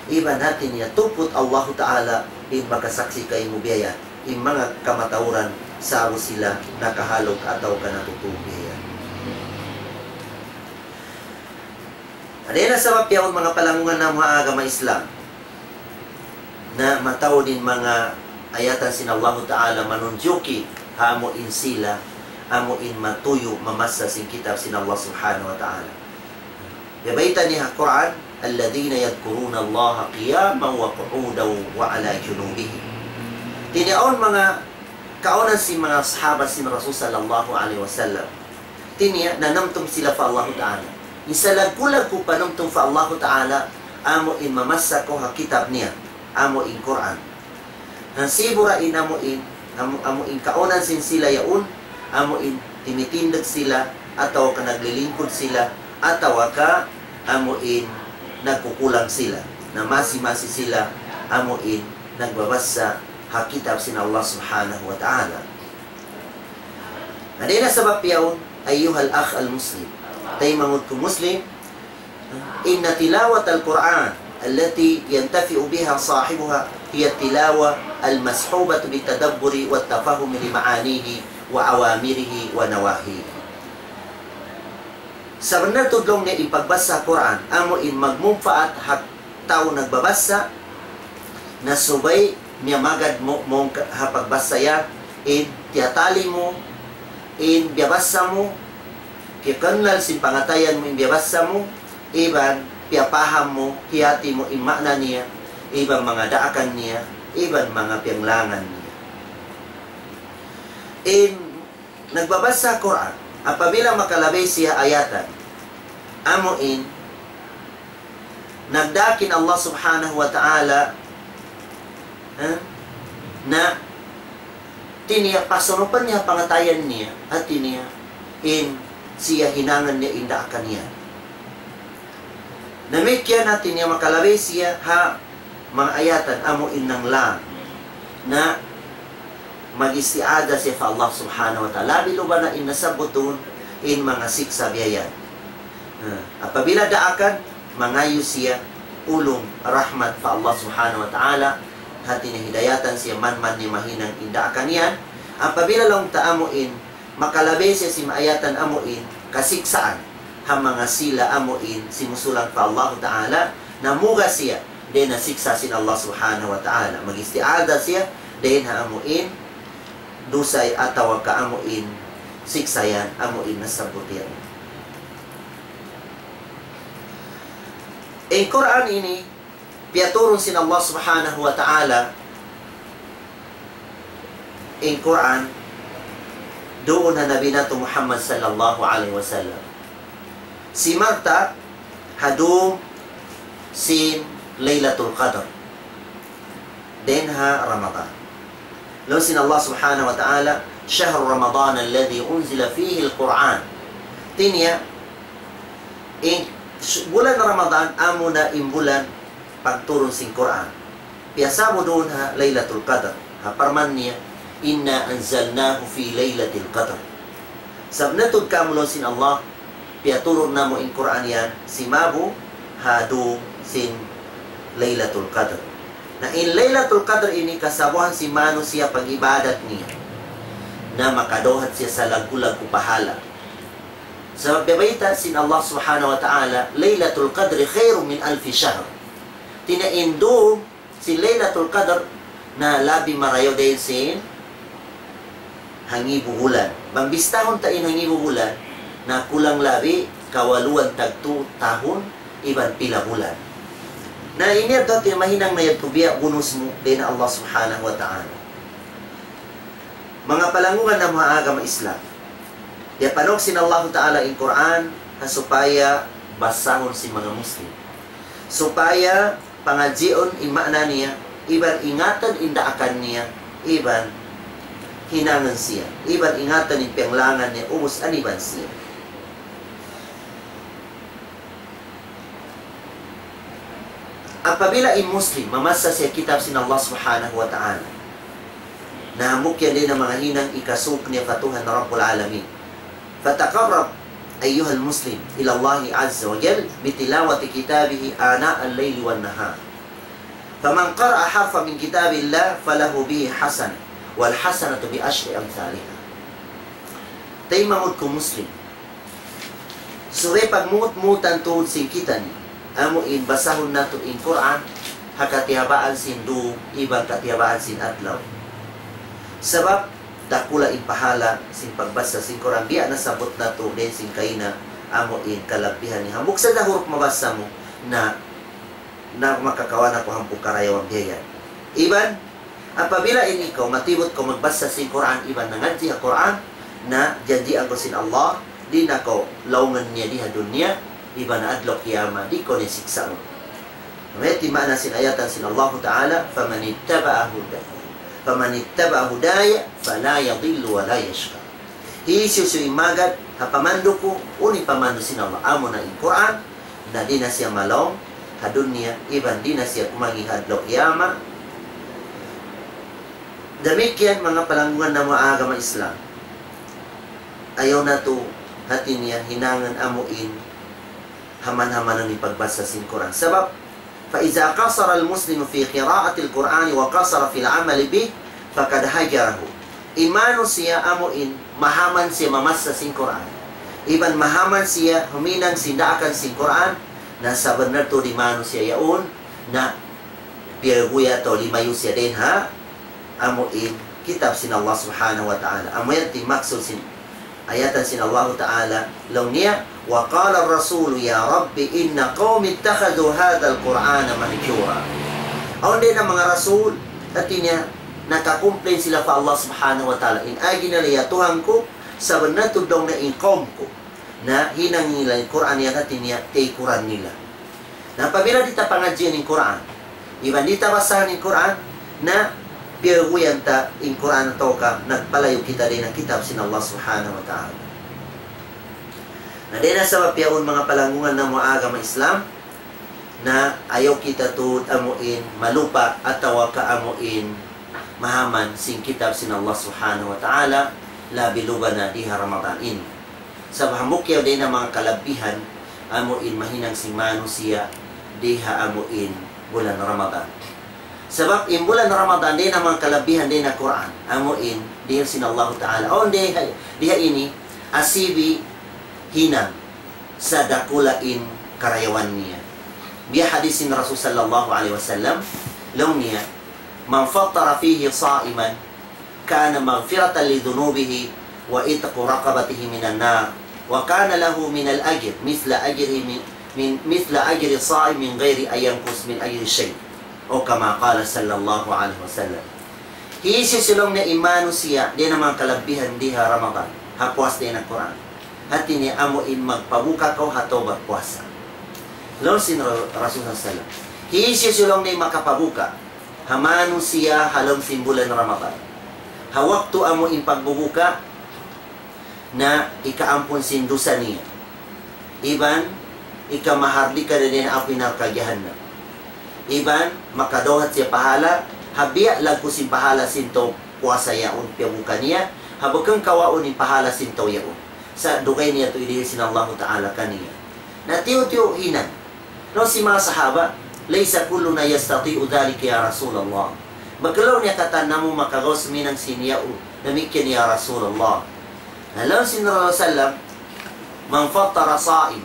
Iban natin niya tupot Allah ta'ala in makasaksi kay mo biyayan in mga kamatauran sa sila nakahalog ataw ka natutubiyan. Adena sa mapiyaon mga palangungan ng mga agama Islam na mataw din mga ayatan sin Allah ta'ala manunjuki hamo in sila amo in matuyo mamasa sin kitab sin Allah subhanahu wa ta'ala. Yabayta niya Quran, alladhina yadhkuruna Allah qiyaman wa qu'udan wa ala junubihim. Tiniaon mga kaunan si mga sahabat sin Rasul sallallahu alaihi wasallam. Tinya nanamtum sila fa Allah ta'ala. Isalag-kulag ko panamtum fa Allah ta'ala amo in mamasa ko ha kitab niya, amo in Quran. Nasibura in amo in kaunan sin sila yaun, amo in tinitindag sila ataw ka naglilingkod sila ataw ka amo in nagkukulang sila, na masi-masi sila amo in nagbabasa ha kitab sin Allah subhanahu wa ta'ala. Adina sa bapiyaw ayyuhal akh al-muslim, tay mangud ko muslim, inna tilawat al-Quran allati yantafi'u biha sahibuha hiya tilawa al-mashubatu bitadabburi wa tafahumi li ma'anihi wa awamirihi wa nawahihi. Sa benar tudlong niya ipagbasa Quran, amo in magmumfaat hak tao nagbabasa na subay niya magad mo pagbasa yan in tiyatali mo in biyabasa mo kikanal sin pangatayan mo in biyabasa mo iban piyapaham mo hiyati mo in makna niya iban mga daakan niya iban mga piyanglangan niya. In nagbabasa Quran, apabila makalabay siya ayatan, amuin, nagdakin Allah subhanahu wa ta'ala na tiniya, pasunupan niya, pangatayan niya, at tiniya, in siya hinangan niya, indaakan niya. Namikya natin niya makalabay siya, ha, mga ayatan, amuin ng lang, na mag-istiada siya fa Allah subhanahu wa ta'ala. Labi ba na inasabuton in mga siksa biyayan. Apabila daakan, mangayo siya, ulong rahmat fa Allah subhanahu wa ta'ala, hati na hidayatan siya man ni mahinang indaakan yan. Apabila lang taamuin, makalabay siya si maayatan amuin, kasiksaan, ha mga sila amuin, simusulang pa Allah Ta'ala, namuga siya, din nasiksa sin Allah Subhanahu wa Ta'ala. Mag-istiada siya, din ha amuin, dusay atawag ka amuin, siksayan, amuin na sabutir. Ang Quran ini, piaturun sin Allah Subhanahu wa Ta'ala, ang Quran, doon na Nabi nato Muhammad sallallahu alaihi wasallam. Si Marta hadum sin Laylatul Qadr. Denha Ramadan. Lalu sin Allah subhanahu wa ta'ala, syahr Ramadan alladhi unzila fihi al-Quran. Tinya, bulan Ramadan, amo na imbulan pagturun sin Quran. Piyasa mo doon ha Laylatul Qadr. Parman niya, inna anzalnahu fi laylatil qadr. Sabnatud kamulon sin Allah, piaturun na mo in Quran yan, si Mabu hadu sin Laylatul Qadr. Na in Laylatul Qadr ini kasabuhan si Mano siya pag-ibadat niya, na makadohat siya sa lagulag upahala. Sa babayta sin Allah subhanahu wa ta'ala, Laylatul Qadr khairum min alfi shahr. Tinaindo si Laylatul Qadr na labi marayo dahil sin hangi buhulan. Bambistahon tain hangi buhulan na kulang labi kawaluan tagtu tahun iban pila bulan. Na ini ato mahinang na yatubia bunus mo din Allah subhanahu wa ta'ala. Mga palangungan ng mga agama Islam. Ya panog sin Allah ta'ala in Quran supaya basahon si mga Muslim. Supaya pangajion imana niya, iban ingatan indaakan niya, iban hinangan siya. Iban ingatan yung panglangan niya, umus aniban siya. Apabila in Muslim, mamasa siya kitab sin Allah subhanahu wa ta'ala, nahamukyan din ang mga hinang ikasuk niya fatuhan na Rabbul Alamin. Fataqarrab ayyuhal Muslim ila Allah azza wa jal bitilawati kitabihi ana al-layli wal nahar. Faman qara'a harfa min kitabillah falahu bihi hasan wal hasanatu bi ashri amsalha. Tay mamud ko Muslim. Sure pagmut-mutan tuod sin kita ni, amo in basahon nato in Quran, hakatiyabaan sin du, ibang katiyabaan sin adlaw. Sabab dakula in pahala sin pagbasa sin Quran, biya nasabot nato din sin kaina, amo in kalabihan ni hamuk sa dahurok mabasa mo na makakawa na ko hampuk karayawang biyayan. Iban, apabila ini ikaw matibot ko magbasa sin Quran, iban nangadji ang Quran na janjian ko sin Allah, di na ko laungan niya diha dunya, iban na adlaw kiyama, di ko niya siksa mo. May timana sin ayatan sin Allah Ta'ala, faman ittaba'a hudaya fala yadillu wa la yashqa. Hisiyo imagad hapamando ko uni pamando sin Allah amo na in Quran na di na siya malong hadun niya, iban di na siya kumagi hadlaw kiyama. Damikian mga palangguan ng mga agama Islam, ayaw na to hati niya hinangan amuin haman-hamanan ni pagbasa sin Quran. Sabab فإذا قصر المسلم في قراءة القرآن وقصر في العمل به فقد هجره. Imano siya amuin mahaman siya mamasa sin Quran. Iban mahaman siya huminang sindaakan sin Quran na sa benar to di mano siya yaon na piyaguya to limayo siya din ha amuin kitab sin Allah subhanahu wa ta'ala. Amuyan ti maksud sin ayatan sin Allah ta'ala law niya wa qala ar-rasul ya rabbi inna qaumi ittakhadhu hadha al-Qur'ana mahjura. Aun din ang mga rasul at niya nakakomplain sila pa Allah subhanahu wa ta'ala. In agi na liya Tuhan ko sa banatudong na inkom ko na hinang nila yung Quran niya at niya tay Quran nila. Na pabila dita pangadyan ng Quran, iban dita basahan ng Quran na piyaguyan ta in Quran na ka, nagpalayo kita din ang kitab sin Allah subhanahu wa ta'ala. Na din na sa mapiyaon mga palangungan ng mga agama Islam, na ayaw kita to amuin malupa at tawa ka amuin mahaman sing kitab sin Allah subhanahu wa ta'ala labi luba na diha Ramadanin. Sa bahamukyaw din na mga kalabihan amuin mahinang sing manusia diha amuin bulan Ramadan. Sebab in bulan Ramadan din na mga kalabihan din na Quran amuin diha sin Allah ta'ala. O diha ini asibi hinang sa dakulain karayawan niya. Biya hadisin Rasul sallallahu alaihi wasallam law niya man fattara fihi sa'iman kana maghfiratan li dhunubihi wa itqu raqabatihi minan nar wa kana lahu min al-ajr mithla ajri sa'im min ghairi an yanqus min ajri shay o kama qala sallallahu alaihi wasallam. Hisisulong na imano siya din ang mga kalabihan diha Ramadan hapwas din ang Quran at ini amuin magpabuka ko hato magpuasa. Lord sin Rasul sallam. Hisisulong na makapabuka. Hamano siya halong simbulan Ramadan. Hawak to amo in pagbubuka na ikaampon sindusa niya. Iban, ikamahardi ka na din apoy narkagyahan na. Iban, makadohat siya pahala. Habiya lagko si pahala sinto puasa yaon piyabuka niya. Habukang kawaon in pahala sinto yaon. Sa dugay niya to idihil sin Allah Ta'ala kaniya. Na tiyo-tiyo hinan. No si mga sahaba, laysa kullu na yastati'u dhalika ya Rasulullah. Magkalaw niya katana mo makagaws minang siniyao, namikyan ya Rasulullah. Alam si Rasulullah sallam, man fattara sa'im,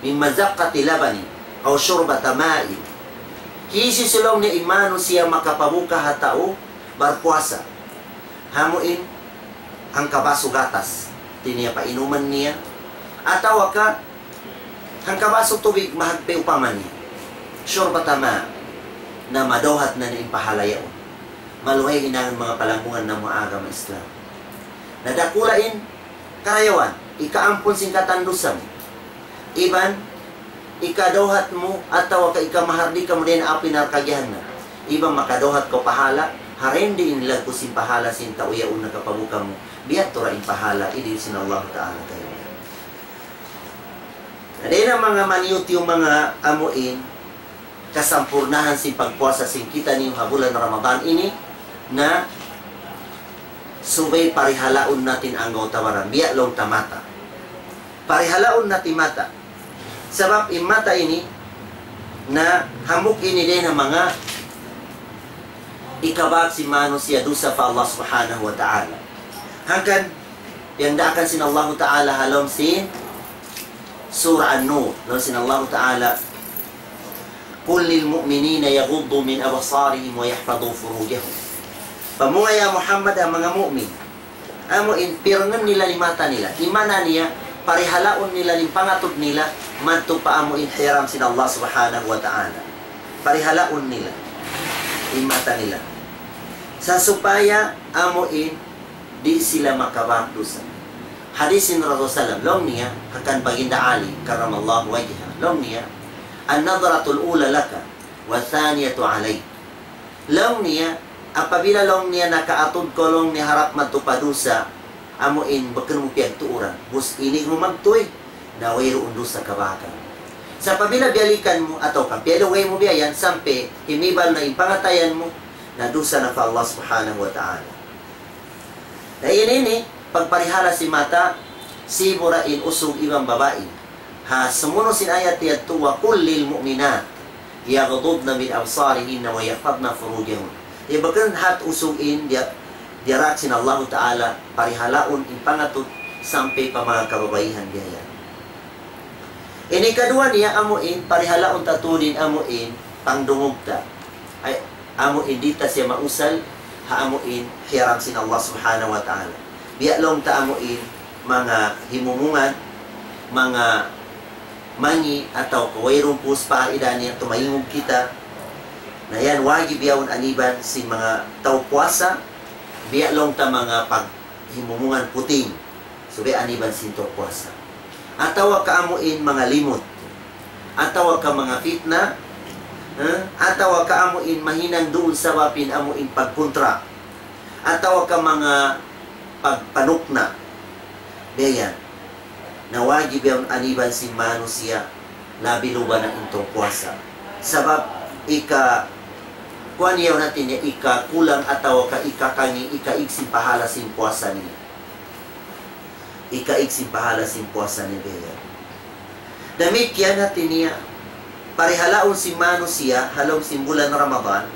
min mazaqqati labani, o syurbata ma'in. Kisisulong ni imano siya makapabuka hatao, barpuasa. Hamuin, ang kabaso gatas, tiniya pa inuman niya, atawa ka, ang kabaso tubig mahagpe upaman niya. Syurbata ma na madohat na niimpahalayaw. Maluhay hinangan mga palangungan ng mga agama Islam. Nadakulain, karayawan, ikaampon sing katandusan. Iban, ikadohat mo at tawa ka ikamahardi ka mo din api narkagyahan na. Iban makadohat ko pahala, harendi inlag ko sin pahala sin tauyaon na kapabuka mo. Biat tura impahala, idin sin Allah Ta'ala kayo. Adin ang mga maniyot yung mga amuin, kasampurnahan si pagpuasa sing kita niyong habulan Ramadan ini, na subay parihalaon natin ang gautawaran. Biya long tamata. Parihalaon natin mata. Sabab imata ini, na hamuk ini din ang mga ikabag si manusia dusa fa Allah subhanahu wa ta'ala. Hangkan, yang daakan sin Allah Ta'ala halom sin Surah An-Nur. Lalu sin Allah Ta'ala, Qul lil mu'minina yaghuddu min absarihim wa yahfadhu furujahum. Pamunga ya Muhammad ang mga mu'min. Amo inpirngan nila ni mata nila. Imana niya, parihalaon nila ni pangatod nila, manto pa amo inhiram sin Allah Subhanahu wa Ta'ala. Parihalaon nila. Imata nila. Sa supaya amoin di sila makabakdusan. Hadisin Rasulullah SAW, long niya, hakan baginda Ali, karamallahu wajha, long niya, an-nadratul ula laka, wa thaniyatu alay. Long niya, apabila long niya nakaatod ko long niya harap matupadusa, amuin, bakan mo piyagtuuran, bus inig mo magtuig, na wayro undusa kabakan. Sa pabila biyalikan mo, ataw ka, piyalaway mo biyayan, sampe, himibal na impangatayan mo, na dusa na pa Allah subhanahu wa ta'ala. Dahil ini, pagparihala si mata, si burain usog ibang babae. Ha, sumunod sin ayat yadto wa kullil mu'minat yaghdudna min absarihinna wa yahfadna furujahun. Di bagan hat usugin diarak sin Allah Ta'ala parihalaon impangatud sampai pa mga kababaihan biya. Ini kadua niya amuin parihalaon tatudin amuin pangdungugta. Ay amuin dita siya mausal ha amuin hiram sin Allah Subhanahu wa Ta'ala. Biya long taamuin mga himumungan, mga mangi atau kawairong puspa idan niya tumayungog kita Na yan, wagi biyawon aniban si mga tao puasa, biya long ta mga paghimumungan puting. So, biya aniban si tao puasa. Atawa ka amuin mga limot. Atawa ka mga fitna. Atawa ka amuin mahinang doon sa wapin amuin pagkontra. Atawa ka mga pagpanukna. Biya yan. Na wagi biyawon aniban si manusia, labi luba na intong puasa. Sabab, kuan yaw natin niya, kulang ataw ka ikaigsin pahala sin puasa niya. Ikaigsin pahala sin puasa niya beya. Damit yan natin niya, parihalaon si mano siya, halong simbulan ng Ramadan,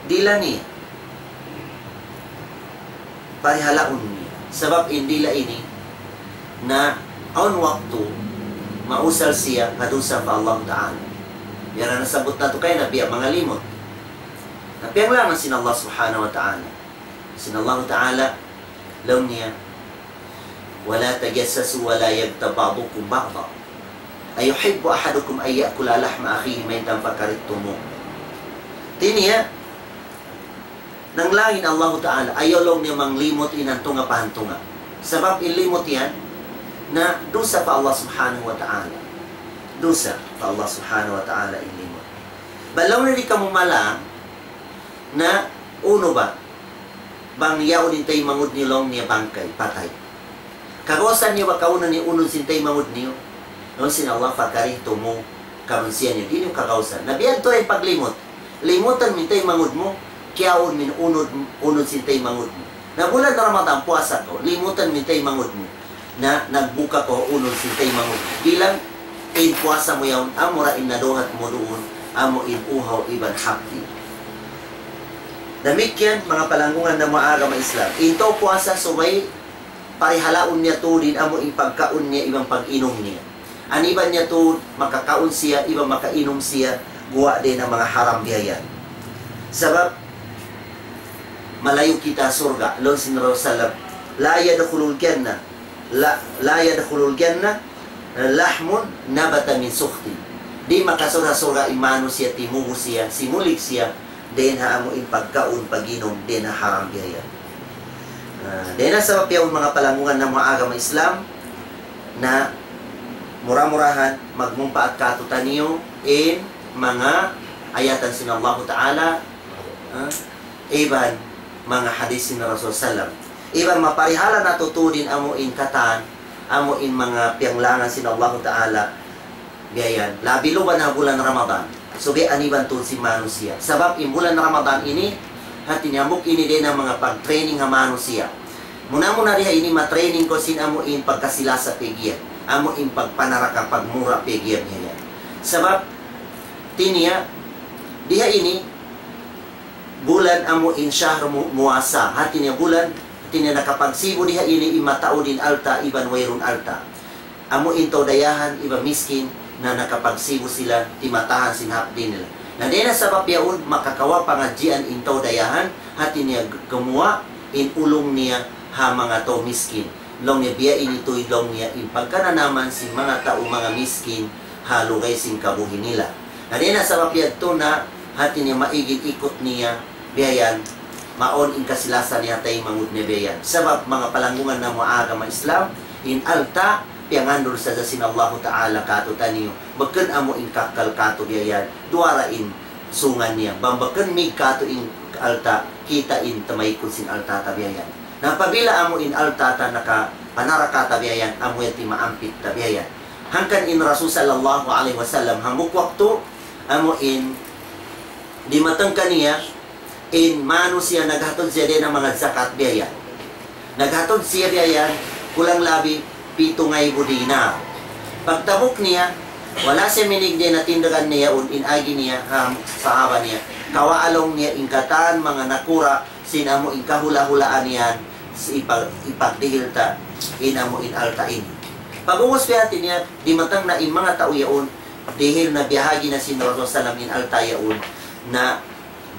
dila niya. Parihalaon niya. Sabab indila ini, na on waktu, mausal siya, kadusa pa Allah Ta'ala. Yan ang nasabot na ito kayo, nabiya mga limot. Napiyang lang sin Allah Subhanahu wa Ta'ala. Sin Allah Ta'ala, law niya, wala tajassasu wala yagtab ba'dukum ba'da. Ayuhibbu ahadukum ay ya'kula lahma akhihi maytan fakarihtumu. Tiniya, nang langin Allah Ta'ala, ayaw lang niya manglimot inantunga pahantunga. Sabab ilimot yan, na dusa pa Allah Subhanahu wa Ta'ala. Dusa pa Allah Subhanahu wa Ta'ala ilimot. Balaw na di ka malang na uno ba? Bang yaon intay mangud nilong niya bangkay, patay. Kagosan niyo ba kauna ni unod sintay mangud niyo? Noon sin Allah fakarihtumu kamansiyan niyo. Di niyo kagawsan. Nabiyan to ay paglimot. Limutan mintay mangud mo, kiyaon min unod sintay mangud mo. Nagulat na Ramadan, puasa ko, limutan mintay mangud mo. Na nagbuka ko unod sintay mangud mo. Bilang puasa mo yawn, amura inadohat mo doon, amo uhaw iban hapti. Damikyan, mga palangungan na maaga ma Islam. Into puasa, sumay, parihalaon niya to din, amo pagkaon niya, ibang pag-inom niya. Aniban niya to, makakaon siya, ibang makainom siya, guwa din ng mga haram biyayan. Sabab, malayo kita surga. Lord sin Rasulullah, la yadkhulul jannah, la yadkhulul jannah, lahmun nabata min sukhti. Di makasura surga imano siya, timugo siya, simulik siya, den ha amo pagkaon, paginom, den ha haram biyayan. Den sa mapiyaw mga palangungan ng mga agama Islam na mura-murahan magmumpa at katutan niyo in mga ayatan sin Allah Ta'ala, iban mga hadis sin Rasul Sallam. Iban maparihala na tutudin amo in katan, amo in mga piyanglangan sin Allah Ta'ala biyayan. Labi lo ba na bulan Ramadan? So bi aniban tun si manusia. Sabab in bulan Ramadan ini hati nyamuk ini din ang mga pag-training ha manusia. Muna-muna diha ini ma-training ko sin amo in pagkasila sa pigyan. Amo in pagpanaraka pagmura pigyan niya. Sabab tiniya diha ini bulan amo in syahr muasa. Hati niya bulan tinya nakapagsibo diha ini imatao din alta iban wayrun alta. Amo in dayahan iba miskin na nakapagsibo sila timatahan sinhap din nila. Na dena sa papyaon makakawa pangadjian intaw dayahan hati niya gumawa in ulong niya ha mga to miskin. Long niya biya initoy long niya in pagkananaman si mga tao mga miskin halugay sin kabuhi nila. Na dena sa papyad to na hati niya maigid ikot niya biyayan maon in kasilasan niya tay mangud ni biyayan. Sabab mga palangungan na mga agama Islam in alta piangandol sa sin Allah Ta'ala katutan niyo. Baken amo in kakal kato biyayan. Duara in sungan niya. Bambaken mig kato in alta kita in tamay kun sin alta tabiyayan. Napabila amo in alta ta naka panaraka tabiyayan amo yati maampit tabiyayan. Hangkan in Rasul sallallahu alaihi wasallam hamuk waktu amo in di matangkan niya in mano siya naghatod siya din ng mga zakat biyayan. Naghatod siya biyayan kulang labi 7,000 dinar. Pagtabok niya, wala siya minig din na tindagan niya un inagi niya sahaba niya. Kawaalong niya ingkatan mga nakura sinamo in kahula-hulaan niyan ipagdihil ta inamo in altain. Pag-uwas pihatin niya, di matang na in mga tao yaon dihil na biyahagi na si Rasul sallam in alta yaon na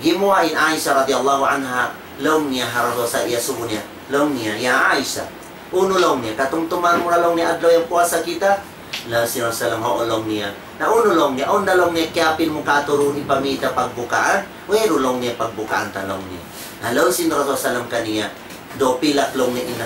gimuha in Aisha radiyallahu anha long niya haraso sa iya subo niya long niya ya Aisha uno long niya katungtuman mo na long niya adlaw yung puasa kita la si Rasul sallam haolong niya naunulong niya, dalong niya kyapin mo katurun ipamita pagbukaan, werulong niya pagbukaan talong niya. Halaw sin Rasul salam kaniya, do pilak long niya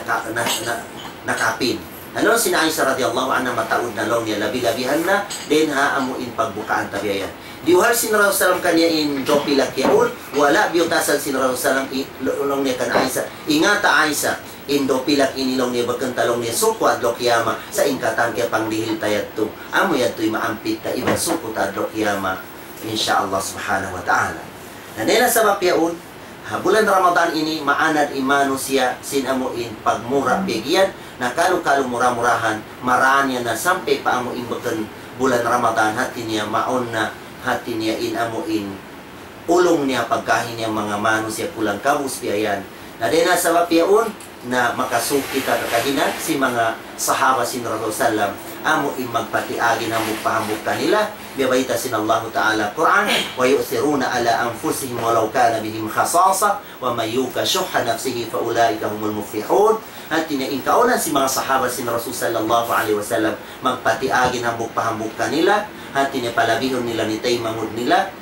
nakapin. Halaw sin Aisha radhiyallahu anha mataud na long niya, labi-labihan na, din ha amuin pagbukaan tabiayan. Diuhar sin Rasul salam kaniya in do pilak yaul, wala biyutasan sin Rasul salam long niya kan Aisha. Ingata Aisha, indo pilak inilong niya bagkantalong niya sukwad lo kiyama sa ingkatan kaya panglihil tayat to amo yadto'y maampit ta ibang sukutad lo kiyama insyaallah subhanahu wa ta'ala. Nanena sa mapyaun bulan Ramadan ini maanad imano siya sinamuin pagmura bigyan na kalu-kalu murah-murahan maranya na sampai pa amuin bakan bulan Ramadan hati niya maon na hati niya inamuin ulong niya pagkahin niya mga manusia pulang kabus piayan. Nanena sa mapyaun na makasuki ka kakahinan si mga sahaba sin Rasul sallam amo magpatiagi na mugpahamog kanila bibayta sin Allah Ta'ala Quran wa yu'thiruna ala anfusihim walau kana bihim khasasa wa may yuka shuhha nafsihi fa ulaika humul muflihun. At tinaingkaunan si mga sahaba sin Rasul sallallahu alaihi wasallam magpatiagi na mugpahamog kanila at tinipalabihon nila ni tay mangud nila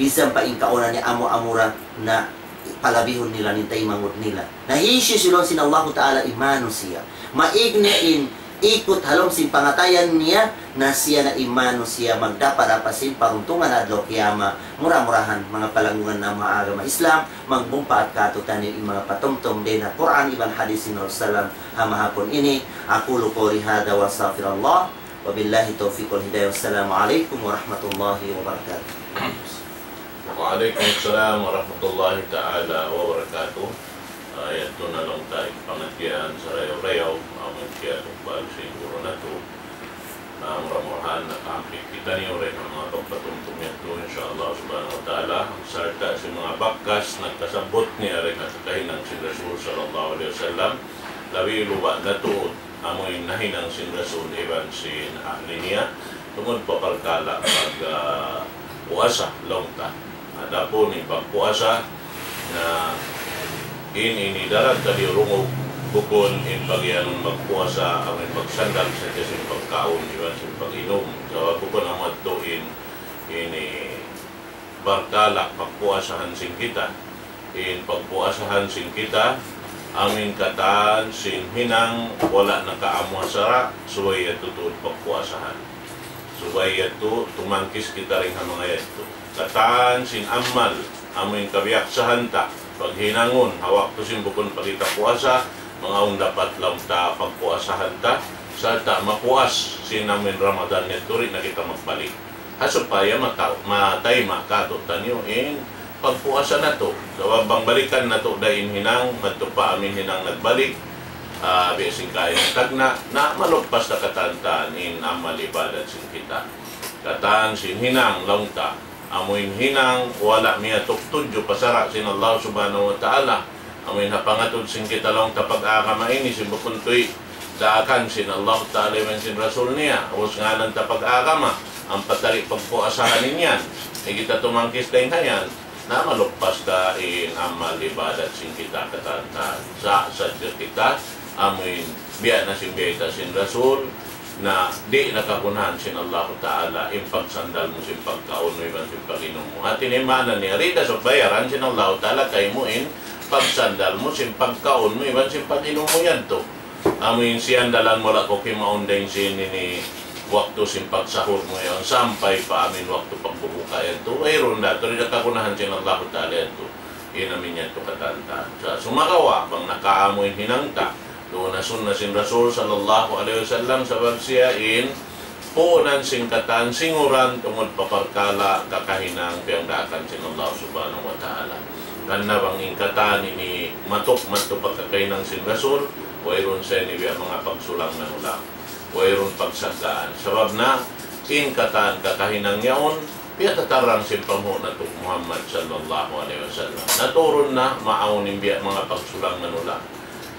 bisan pa ingkaunan ni amo-amura na palabihon nila nintay mangod nila. Nahisyo silon sin Allah Ta'ala imano siya. Maignein ikot halom sin pangatayan niya na siya na imano siya magdapadapasin paruntungan adlaw kiyama mura-murahan mga palangungan na mga agama Islam magbumpa at katutan yung mga patumtum din na Quran ibang hadis sin Rasulullah hamahapon ini aqulu qouli hada wa astaghfirullah wa billahi taufiq wal hidayah. Wassalamualaikum warahmatullahi wabarakatuh. Waalaikumsalam warahmatullahi ta'ala wabarakatuh. Ito na lang tayo pangatyan sa rayaw-rayaw amin kaya tukbal siguro na ito murahan na kampik kita niyo rin ang mga pagpatuntong ito insyaAllah subhanahu wa ta'ala sarta si mga bakas nagkasabot niya rin at kahinang si Rasul sallallahu alaihi wasallam labi luwa na ito amoy nahinang si Rasul iban si ahli niya tungod pa palkala pag puasa longta. Ada po ni pagpuasa na inidarat tadi rungog bukon in pagyan magpuasa ang magsandal sa kasi pagkaon iban sa pag-inom so bukon ang madtuin ini barkala pagpuasahan sing kita in pagpuasahan sing kita amin kataan sin hinang wala nakaamwasara suway tutud pagpuasahan suway ito tumangkis kita rin ang mga ito kataan sin amal amin kabiyaksahan ta paghinangon hawak to sin bukon pagita puasa mga dapat lang ta pagpuasahan ta sa ta mapuas sin amin Ramadan nito rin na kita magbalik hasupaya matay makato tanyo in pagpuasa na to so bang balikan na to dahin hinang madto pa amin hinang nagbalik besing kaya ng tagna na malugpas na katantaan in amal ibadat sin kita kataan sin hinang langta amoy hinang wala miya tuktudyo pasara sin Allah subhanahu wa ta'ala amoy napangatod sin kita lang tapag-akamaini sin bukuntoy daakan sin Allah ta'ala man sin Rasul niya awos nga ng tapag-akama ang patari pagpuasahan ninyan kita tumangkis na hayan na malugpas da in amal ibadat sin kita katantaan sa kita amoy biya na sin biyata sin Rasul na di nakakunahan sin Allah Ta'ala yung pagsandal mo sin pagkaon mo iban sin pag-inom mo at inimanan niya rida sa bayaran sin Allah Ta'ala kay mo in pagsandal mo sin pagkaon mo iban sin pag-inom mo yan to amin siyandalan mo lang ko kimaundayin sin ni waktu sin pagsahur mo yan sampay pa amin waktu pagbubuka yan to mayroon na to rin nakakunahan sin Allah Ta'ala yan to inamin yan to katanta sa sumakawa bang nakaamoy hinangta doon na sunna sin Rasul sallallahu alaihi wasallam sabab siya in puunan sin katan singuran tungod paparkala kakahinang piyangdakan sin Allah subhanahu wa ta'ala kanna bang ingkatan ini matok pagkakahinang sin Rasul wayron sa ni mga pagsulang na ulang wayron pagsagaan sabab na ingkatan kakahinang yaon piya tatarang sin pamuna to Muhammad sallallahu alaihi wasallam naturon na maaunin biya mga pagsulang na ulang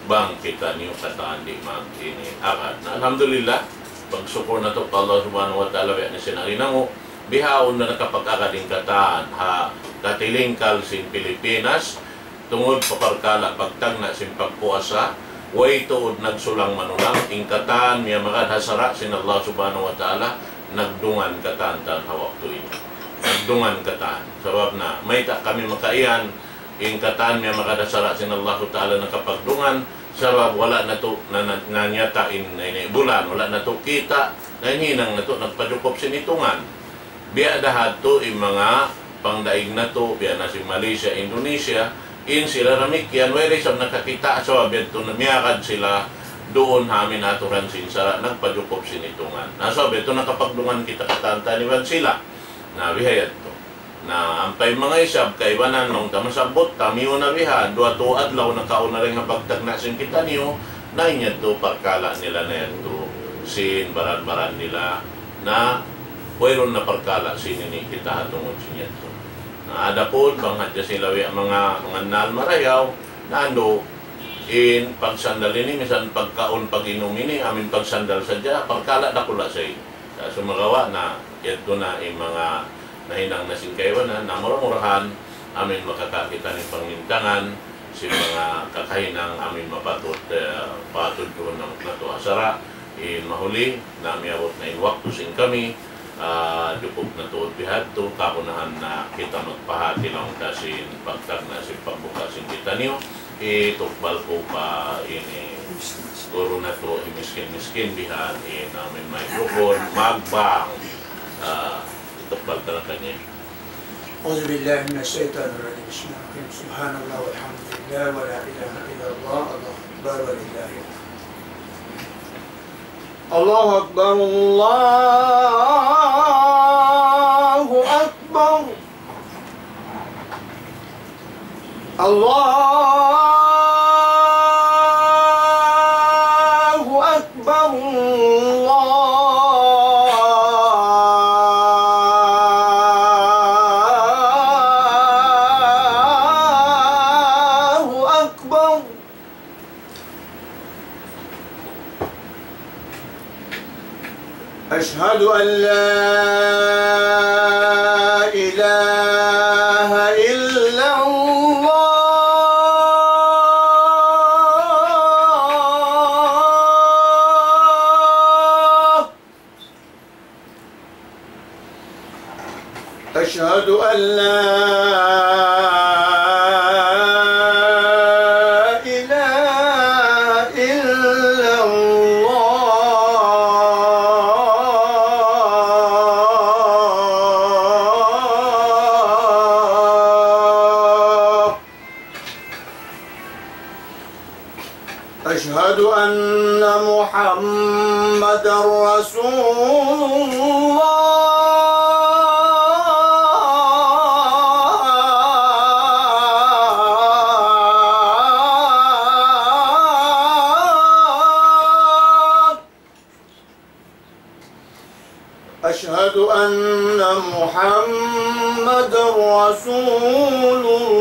bang kita niyo kataan di mag-ini akad na alhamdulillah pagsukor na to Allah subhanahu wa ta'ala biya ni sinarinango bihaon na nakapag-akading kataan ha katilingkal sin Pilipinas tungod paparkala pagtagna sin pagpuasa way tuod nagsulang manulang ingkataan miya makadhasara sin Allah subhanahu wa ta'ala nagdungan kataan hawak tuin. Nagdungan kataan. Sabab na may ta kami makaian in kataan may makadasara sin Allah Ta'ala nakapagdungan sabab wala na to nanyata in bulan, wala na to kita na hinang na to nagpadukop sinitungan. Biya dahat to in mga pangdaig na to, biya na si Malaysia, Indonesia, in sila ramikyan, wala isang nakakita sabab ito namiyakad sila doon hamin aturan sinsara nagpadukop sinitungan. Nasabi ito nakapagdungan kita katanta ni sila na bihayat to. Na ampay mga isab kay banan nung tamasabot tamiyo na biha dua to adlaw na kauna ring pagtag na sin kita niyo na inya to parkala nila na to sin baran-baran nila na pwedon na parkala sinini kita tungod sinya to. Na ada po banghat sila mga nal marayaw nando in pagsandal ini misan pagkaon pag-inom ini amin pagsandal sadya pagkala dakula say sumagawa na ito na yung mga nahinang nasingkaywanan na mura-murahan amin makakakita ng pangintangan si mga kakahinang amin mapatot patod doon ng nato asara in mahuli na miyabot na inwakto sing kami dupog na tuod bihat to kapunahan na kita magpahati lang kasin pagtag na si pagbukasin kita niyo itukbal ko pa ini siguro na to miskin bihan namin may lukon magbang itukbal ka na kanya. أعوذ بالله من الشيطان الرجيم بسم الله الرحمن الرحيم سبحان الله والحمد لله ولا إله إلا الله الله أكبر ولله الله أكبر الله أكبر الله أكبر الله أكبر أشهد أن لا إله إلا الله أشهد أن لا إله إلا الله أشهد أن محمدا رسول الله أشهد أن محمدا رسول الله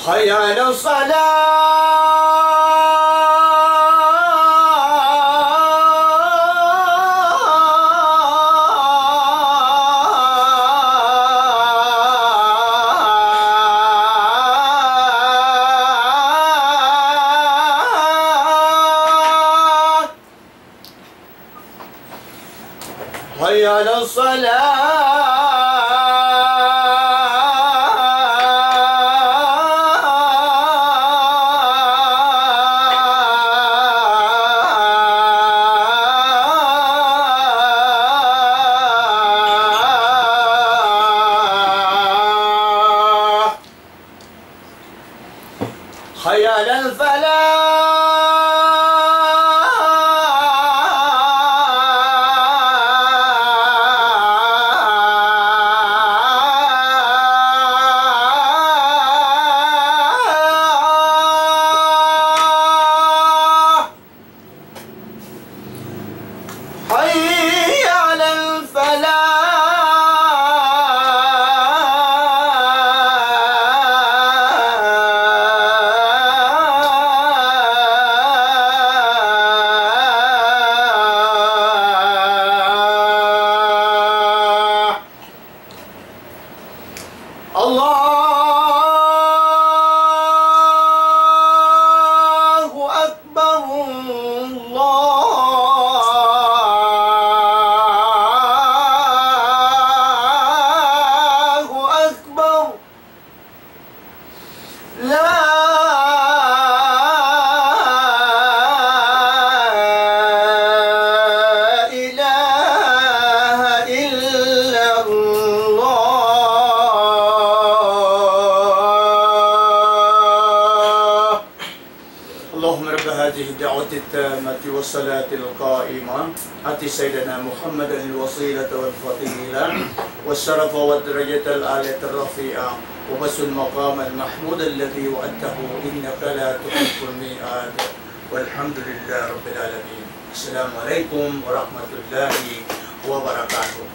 حي على الصلاة حي على الصلاة حي على الفلاح حي على Allahu Akbar, Allahu Akbar. La ilaha illallah. اللهم رب هذه الدعوة التامة والصلاة القائمة آت سيدنا محمدا الوسيلة والفضيلة والشرف والدرجة العالية الرفيعة وبس المقام المحمود الذي وعدته إنك لا تخلف الميعاد والحمد لله رب العالمين. السلام عليكم ورحمة الله وبركاته.